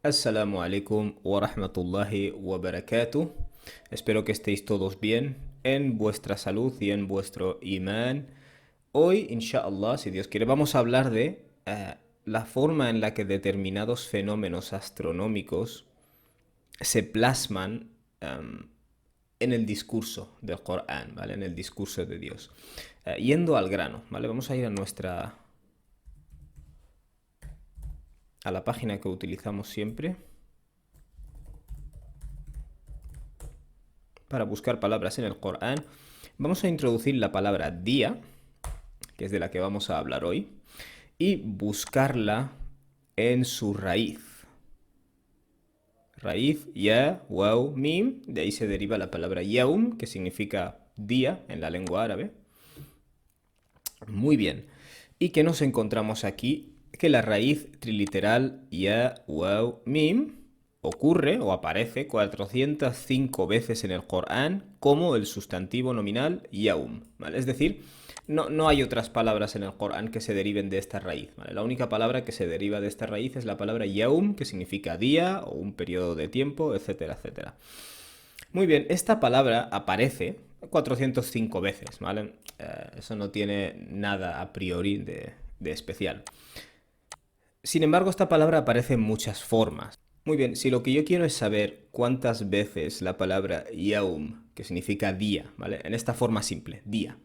Assalamu alaikum wa rahmatullahi wa barakatuh. Espero que estéis todos bien en vuestra salud y en vuestro imán. Hoy, inshallah, si Dios quiere, vamos a hablar de la forma en la que determinados fenómenos astronómicos se plasman en el discurso del Corán, ¿vale? En el discurso de Dios. Yendo al grano, ¿vale? Vamos a ir a la página que utilizamos siempre para buscar palabras en el Corán. Vamos a introducir la palabra día, que es de la que vamos a hablar hoy, y buscarla en su raíz. Raíz, ya, waw, mim, de ahí se deriva la palabra yaum, que significa día en la lengua árabe. Muy bien. ¿Y qué nos encontramos aquí? Que la raíz triliteral ya, waw, mim ocurre o aparece 405 veces en el Corán como el sustantivo nominal yaum, ¿vale? Es decir, no hay otras palabras en el Corán que se deriven de esta raíz, ¿vale? La única palabra que se deriva de esta raíz es la palabra yaum, que significa día o un periodo de tiempo, etcétera, etcétera. Muy bien, esta palabra aparece 405 veces, ¿vale? Eso no tiene nada a priori de especial. Sin embargo, esta palabra aparece en muchas formas. Muy bien, si lo que yo quiero es saber cuántas veces la palabra yaum, que significa día, ¿vale? En esta forma simple, día,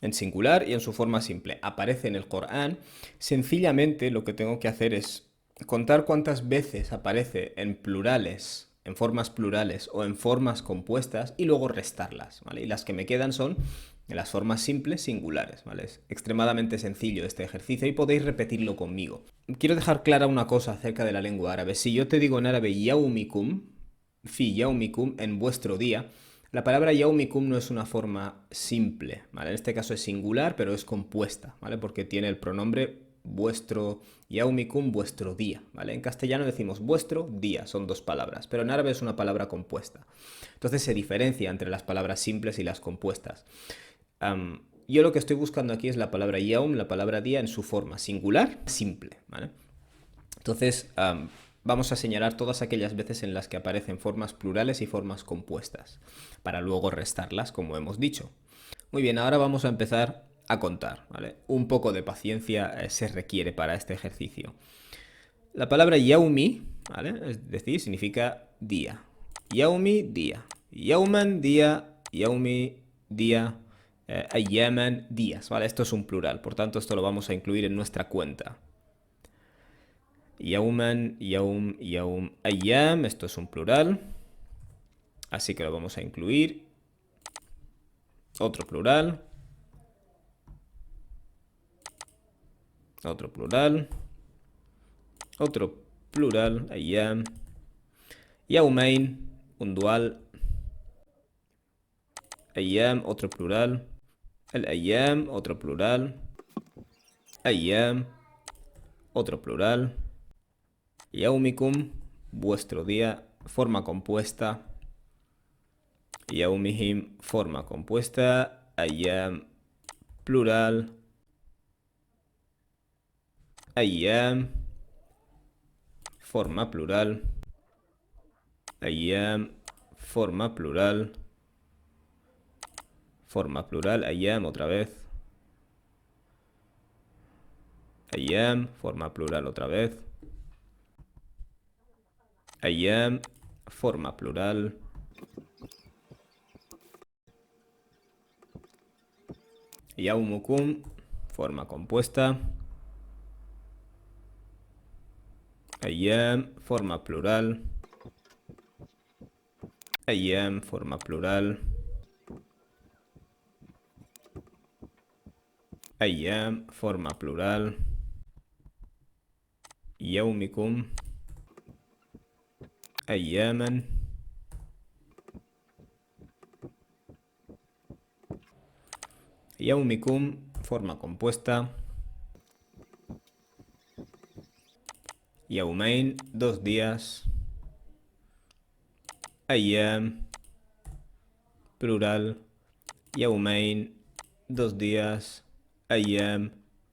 en singular y en su forma simple, aparece en el Corán, sencillamente lo que tengo que hacer es contar cuántas veces aparece en plurales, en formas plurales o en formas compuestas y luego restarlas, ¿vale? Y las que me quedan son las formas simples singulares, ¿vale? Es extremadamente sencillo este ejercicio y podéis repetirlo conmigo. Quiero dejar clara una cosa acerca de la lengua árabe. Si yo te digo en árabe yaumikum, fi yaumikum, en vuestro día, la palabra yaumikum no es una forma simple, ¿vale? En este caso es singular, pero es compuesta, ¿vale? Porque tiene el pronombre vuestro, yaumikum, vuestro día, ¿vale? En castellano decimos vuestro día, son dos palabras, pero en árabe es una palabra compuesta. Entonces se diferencia entre las palabras simples y las compuestas. Yo lo que estoy buscando aquí es la palabra yaum, la palabra día en su forma singular, simple, ¿vale? Entonces, vamos a señalar todas aquellas veces en las que aparecen formas plurales y formas compuestas, para luego restarlas, como hemos dicho. Muy bien, ahora vamos a empezar a contar, ¿vale? Un poco de paciencia se requiere para este ejercicio. La palabra yaumi, ¿vale? Es decir, significa día. Yaumi, día. Yauman, día. Yaumi, día. Ayyaman, días, ¿vale? Esto es un plural, por tanto esto lo vamos a incluir en nuestra cuenta. Yauman, yaum, yaum, ayyam, esto es un plural, así que lo vamos a incluir. Otro plural. Otro plural. Otro plural, ayyam. Yaumain, un dual. Ayyam, otro plural. El ayyam, otro plural. Ayyam, otro plural. Yaumikum, vuestro día, forma compuesta. Yaumihim, forma compuesta. Ayyam, plural. Ayyam, forma plural. Ayyam, forma plural. Forma plural, ayyam, otra vez. Ayyam, forma plural otra vez. Ayyam, forma plural. Yaumukum, forma compuesta. Ayyam, forma plural. Ayyam, forma plural. Ayyam, forma plural. Yaumikum. Ayyaman. Yaumikum, forma compuesta. Yaumain, 2 días. Ayyam, plural. Yaumain, 2 días. Ayyam,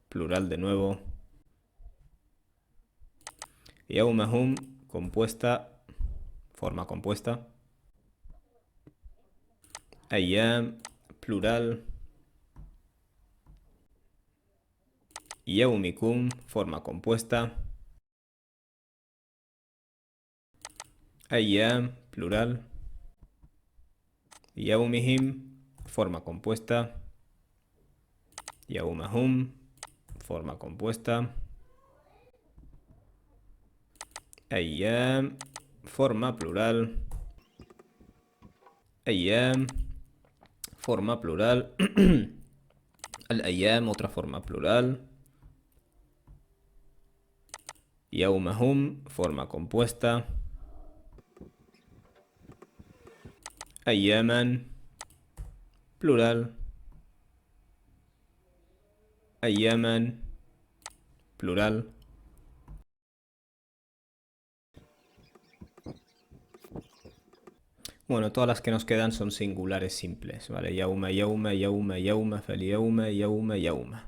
plural de nuevo. Yaumahum, compuesta, forma compuesta. Ayyam, plural. Yawmikum, forma compuesta. Ayyam, plural. Yawmihim, forma compuesta. Yawmahum, forma compuesta. Ayyam, forma plural. Ayyam, forma plural. Al-ayyam, otra forma plural. Yawmahum, forma compuesta. Ayyaman, plural. Ayyaman, plural. Bueno, todas las que nos quedan son singulares simples, ¿vale? Yauma, yauma, yauma, yauma, falyauma, yauma, yauma.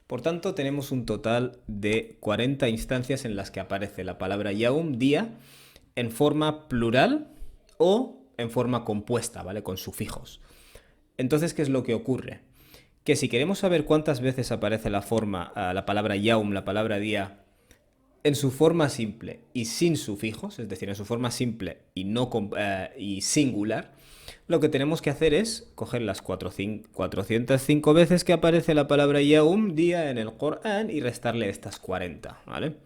Por tanto, tenemos un total de 40 instancias en las que aparece la palabra yaum, día, en forma plural o en forma compuesta, ¿vale? Con sufijos. Entonces, ¿qué es lo que ocurre? Que si queremos saber cuántas veces aparece la palabra yaum, la palabra día, en su forma simple y sin sufijos, es decir, en su forma simple y singular, lo que tenemos que hacer es coger las 405 veces que aparece la palabra yaum, día, en el Corán y restarle estas 40, ¿vale?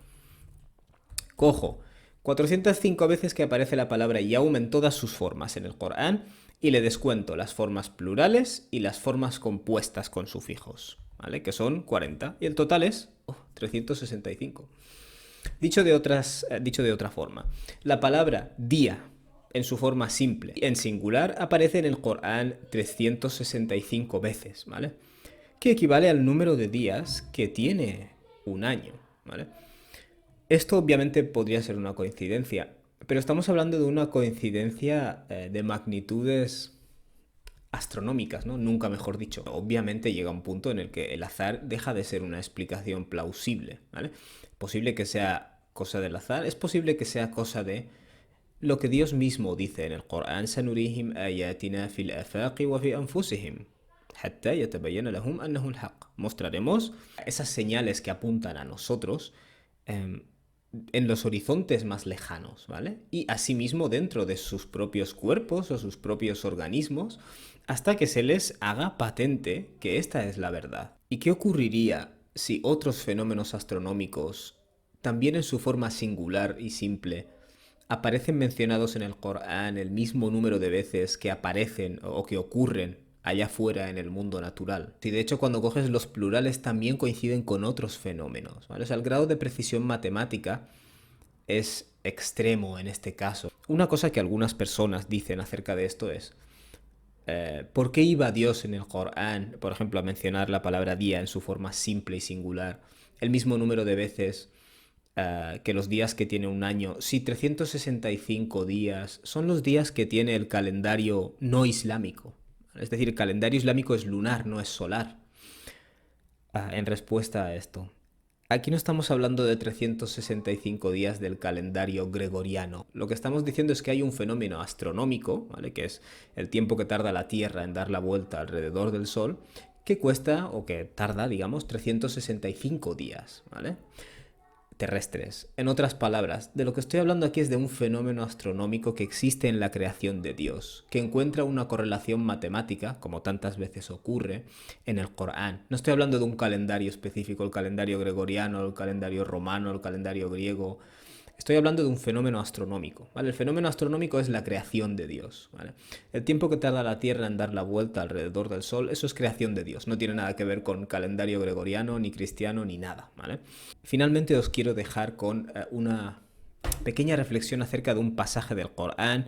Cojo 405 veces que aparece la palabra yaum en todas sus formas en el Corán y le descuento las formas plurales y las formas compuestas con sufijos, ¿vale? Que son 40 y el total es 365. Dicho de otra forma, la palabra día en su forma simple y en singular aparece en el Corán 365 veces, ¿vale? Que equivale al número de días que tiene un año, ¿vale? Esto obviamente podría ser una coincidencia, pero estamos hablando de una coincidencia de magnitudes astronómicas, ¿no? Nunca mejor dicho. Obviamente llega un punto en el que el azar deja de ser una explicación plausible, ¿vale? Es posible que sea cosa del azar, es posible que sea cosa de lo que Dios mismo dice en el Corán: sanurihim ayatina fil afaqi wa fi anfusihim hatta yatabayyana lahum annahu al-haq. Mostraremos esas señales que apuntan a nosotros en los horizontes más lejanos, ¿vale? Y asimismo dentro de sus propios cuerpos o sus propios organismos, hasta que se les haga patente que esta es la verdad. ¿Y qué ocurriría si otros fenómenos astronómicos, también en su forma singular y simple, aparecen mencionados en el Corán el mismo número de veces que aparecen o que ocurren allá afuera en el mundo natural? Si de hecho cuando coges los plurales también coinciden con otros fenómenos, ¿vale? O sea, el grado de precisión matemática es extremo en este caso. Una cosa que algunas personas dicen acerca de esto es: ¿por qué iba Dios en el Corán, por ejemplo, a mencionar la palabra día en su forma simple y singular el mismo número de veces que los días que tiene un año, si 365 días son los días que tiene el calendario no islámico? Es decir, el calendario islámico es lunar, no es solar. En respuesta a esto, aquí no estamos hablando de 365 días del calendario gregoriano. Lo que estamos diciendo es que hay un fenómeno astronómico, ¿vale? Que es el tiempo que tarda la Tierra en dar la vuelta alrededor del Sol, que cuesta, o que tarda, digamos, 365 días, ¿vale? Terrestres. En otras palabras, de lo que estoy hablando aquí es de un fenómeno astronómico que existe en la creación de Dios, que encuentra una correlación matemática, como tantas veces ocurre, en el Corán. No estoy hablando de un calendario específico, el calendario gregoriano, el calendario romano, el calendario griego. Estoy hablando de un fenómeno astronómico, ¿vale? El fenómeno astronómico es la creación de Dios, ¿vale? El tiempo que tarda la Tierra en dar la vuelta alrededor del Sol, eso es creación de Dios. No tiene nada que ver con calendario gregoriano, ni cristiano, ni nada, ¿vale? Finalmente os quiero dejar con una pequeña reflexión acerca de un pasaje del Corán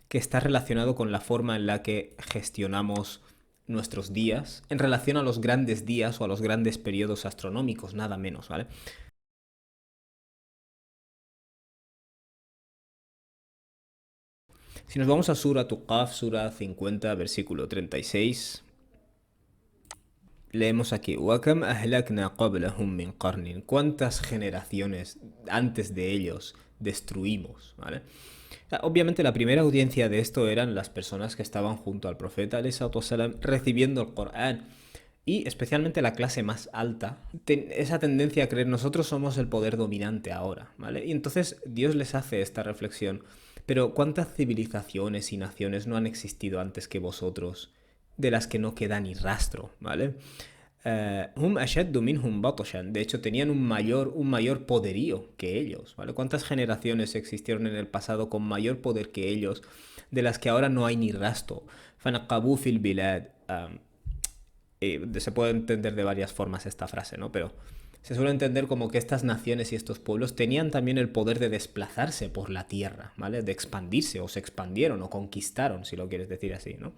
que está relacionado con la forma en la que gestionamos nuestros días en relación a los grandes días o a los grandes periodos astronómicos, nada menos, ¿vale? Si nos vamos a Sura Qaf, Sura 50, versículo 36, leemos aquí: ¿Cuántas generaciones antes de ellos destruimos, ¿vale? Obviamente la primera audiencia de esto eran las personas que estaban junto al profeta alayhi salatu wassalam, recibiendo el Corán. Y especialmente la clase más alta, esa tendencia a creer nosotros somos el poder dominante ahora, ¿vale? Y entonces Dios les hace esta reflexión. Pero ¿cuántas civilizaciones y naciones no han existido antes que vosotros, de las que no queda ni rastro, ¿vale? Hum ashaddu minhum batashan. De hecho, tenían un mayor poderío que ellos, ¿vale? ¿Cuántas generaciones existieron en el pasado con mayor poder que ellos, de las que ahora no hay ni rastro? Fanaqabu fil bilad. Se puede entender de varias formas esta frase, ¿no? Pero se suele entender como que estas naciones y estos pueblos tenían también el poder de desplazarse por la tierra, ¿vale? De expandirse, o se expandieron, o conquistaron, si lo quieres decir así, ¿no?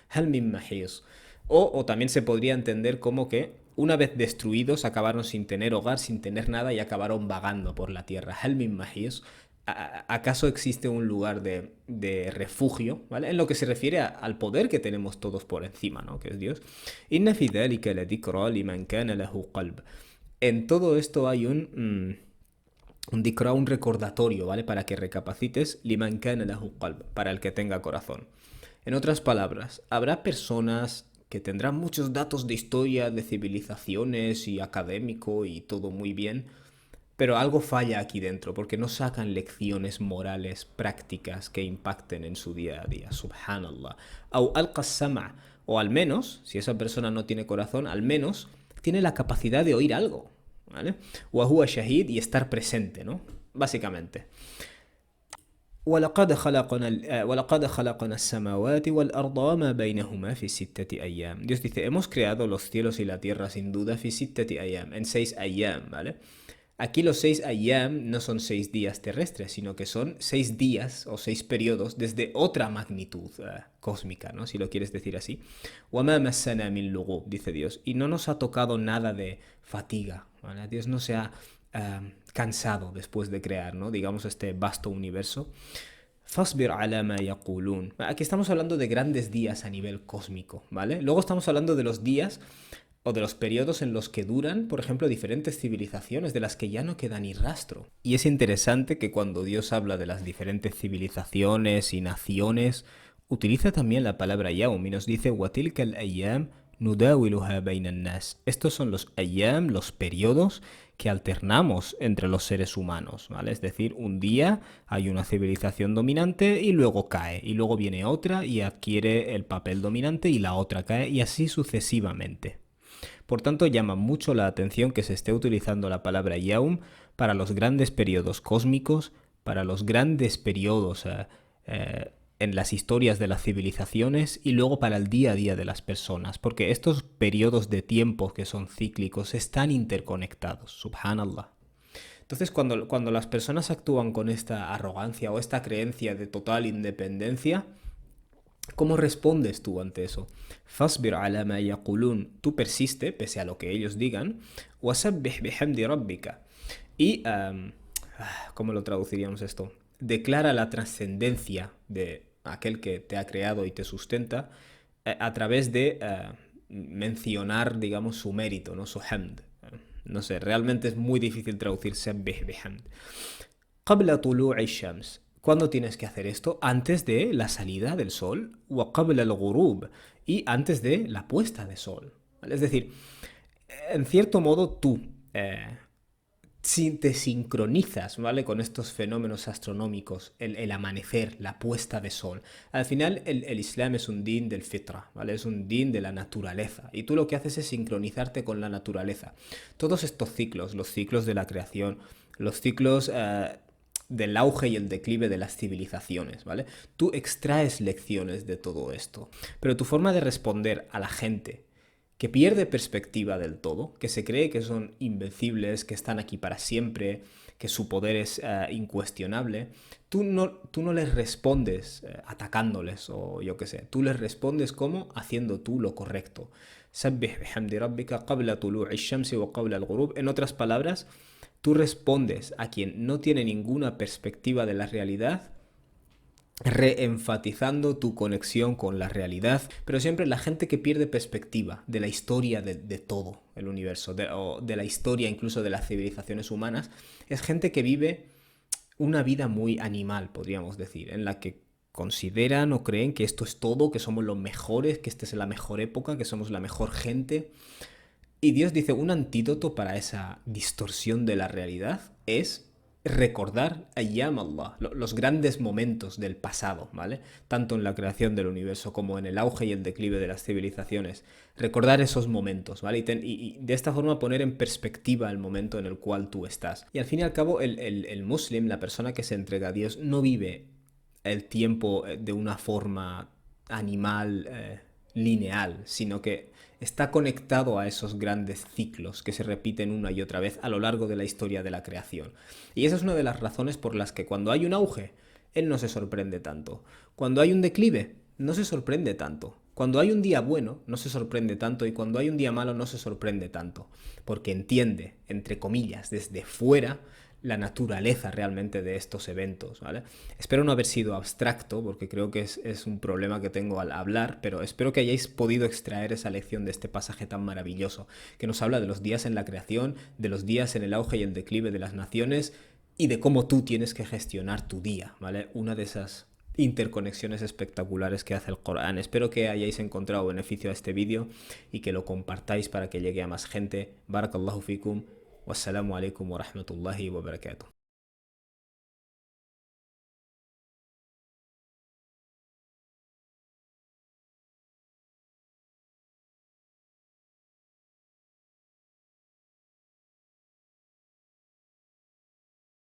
Hal min mahis. O también se podría entender como que una vez destruidos acabaron sin tener hogar, sin tener nada y acabaron vagando por la tierra. Hal min mahis. ¿Acaso existe un lugar de refugio? ¿Vale? En lo que se refiere al poder que tenemos todos por encima, ¿no? Que es Dios. Inna fi dhalika la dhikra liman kana lahu qalb. En todo esto hay un dhikra, un recordatorio, ¿vale? Para que recapacites, liman kana lahu qalb, para el que tenga corazón. En otras palabras, habrá personas que tendrán muchos datos de historia, de civilizaciones y académico y todo muy bien, pero algo falla aquí dentro, porque no sacan lecciones morales prácticas que impacten en su día a día. Subhanallah. O al menos, si esa persona no tiene corazón, al menos tiene la capacidad de oír algo, ¿vale? Wa huwa shahid, y estar presente, ¿no? Básicamente. وَلَقَدْ خَلَقْنَا السَّمَاوَاتِ وَالْأَرْضَ وَمَا بَيْنَهُمَا فِي سِتَّةِ أَيَّامٍ. Dios dice, hemos creado los cielos y la tierra sin duda fi sittati ayyam, en 6 ayyam, ¿vale? Aquí los 6 ayyam no son 6 días terrestres, sino que son 6 días o 6 periodos desde otra magnitud cósmica, ¿no? Si lo quieres decir así. وَمَا مَسَّنَا مِن لُغُوبٍ, dice Dios, y no nos ha tocado nada de fatiga, ¿vale? Dios no se ha cansado después de crear, ¿no? Digamos, este vasto universo. Fasbir ala ma yaqulun. Aquí estamos hablando de grandes días a nivel cósmico, ¿vale? Luego estamos hablando de los días o de los periodos en los que duran, por ejemplo, diferentes civilizaciones de las que ya no queda ni rastro. Y es interesante que cuando Dios habla de las diferentes civilizaciones y naciones, utiliza también la palabra yaum y nos dice watilka al-ayyam nudawiluha bainan nas. Estos son los ayyam, los periodos que alternamos entre los seres humanos, ¿vale? Es decir, un día hay una civilización dominante y luego cae, y luego viene otra y adquiere el papel dominante y la otra cae, y así sucesivamente. Por tanto, llama mucho la atención que se esté utilizando la palabra yaum para los grandes periodos cósmicos, para los grandes periodos en las historias de las civilizaciones y luego para el día a día de las personas, porque estos periodos de tiempo que son cíclicos están interconectados, subhanallah. Entonces, cuando las personas actúan con esta arrogancia o esta creencia de total independencia, ¿cómo respondes tú ante eso? Fasbir ala ma yaqulun. Tú persiste pese a lo que ellos digan. Wasabbih bihamdi rabbika. Y, ¿cómo lo traduciríamos esto? Declara la trascendencia de aquel que te ha creado y te sustenta a través de mencionar, digamos, su mérito, ¿no? Su hamd. No sé, realmente es muy difícil traducir sabbih bihamd. Qabla tulu'i shams. ¿Cuándo tienes que hacer esto? Antes de la salida del sol. Wa qabla al-ghurub. Y antes de la puesta de sol. ¿Vale? Es decir, en cierto modo tú si te sincronizas, ¿vale? Con estos fenómenos astronómicos, el amanecer, la puesta de sol. Al final el Islam es un din del fitra, ¿vale? Es un din de la naturaleza. Y tú lo que haces es sincronizarte con la naturaleza. Todos estos ciclos, los ciclos de la creación, los ciclos del auge y el declive de las civilizaciones, ¿vale? Tú extraes lecciones de todo esto. Pero tu forma de responder a la gente que pierde perspectiva del todo, que se cree que son invencibles, que están aquí para siempre, que su poder es incuestionable, tú no les respondes atacándoles o yo qué sé, tú les respondes como haciendo tú lo correcto. Sabbih bihamdi rabbika qabla tulu'i shamsi wa qabla al-ghurub. En otras palabras, tú respondes a quien no tiene ninguna perspectiva de la realidad, reenfatizando tu conexión con la realidad, pero siempre la gente que pierde perspectiva de la historia de todo el universo, o de la historia incluso de las civilizaciones humanas, es gente que vive una vida muy animal, podríamos decir, en la que consideran o creen que esto es todo, que somos los mejores, que esta es la mejor época, que somos la mejor gente. Y Dios dice, un antídoto para esa distorsión de la realidad es recordar Ayyam Allah, los grandes momentos del pasado, ¿vale? Tanto en la creación del universo como en el auge y el declive de las civilizaciones. Recordar esos momentos, ¿vale? Y de esta forma poner en perspectiva el momento en el cual tú estás. Y al fin y al cabo, el muslim, la persona que se entrega a Dios, no vive el tiempo de una forma animal, lineal, sino que está conectado a esos grandes ciclos que se repiten una y otra vez a lo largo de la historia de la creación. Y esa es una de las razones por las que cuando hay un auge, él no se sorprende tanto. Cuando hay un declive, no se sorprende tanto. Cuando hay un día bueno, no se sorprende tanto, y cuando hay un día malo, no se sorprende tanto, porque entiende, entre comillas, desde fuera, la naturaleza realmente de estos eventos, ¿vale? Espero no haber sido abstracto, porque creo que es un problema que tengo al hablar, pero espero que hayáis podido extraer esa lección de este pasaje tan maravilloso, que nos habla de los días en la creación, de los días en el auge y el declive de las naciones, y de cómo tú tienes que gestionar tu día, ¿vale? Una de esas interconexiones espectaculares que hace el Corán. Espero que hayáis encontrado beneficio a este vídeo y que lo compartáis para que llegue a más gente. Barakallahu fikum. Wassalamu alaikum wa rahmatullahi wa barakatuh.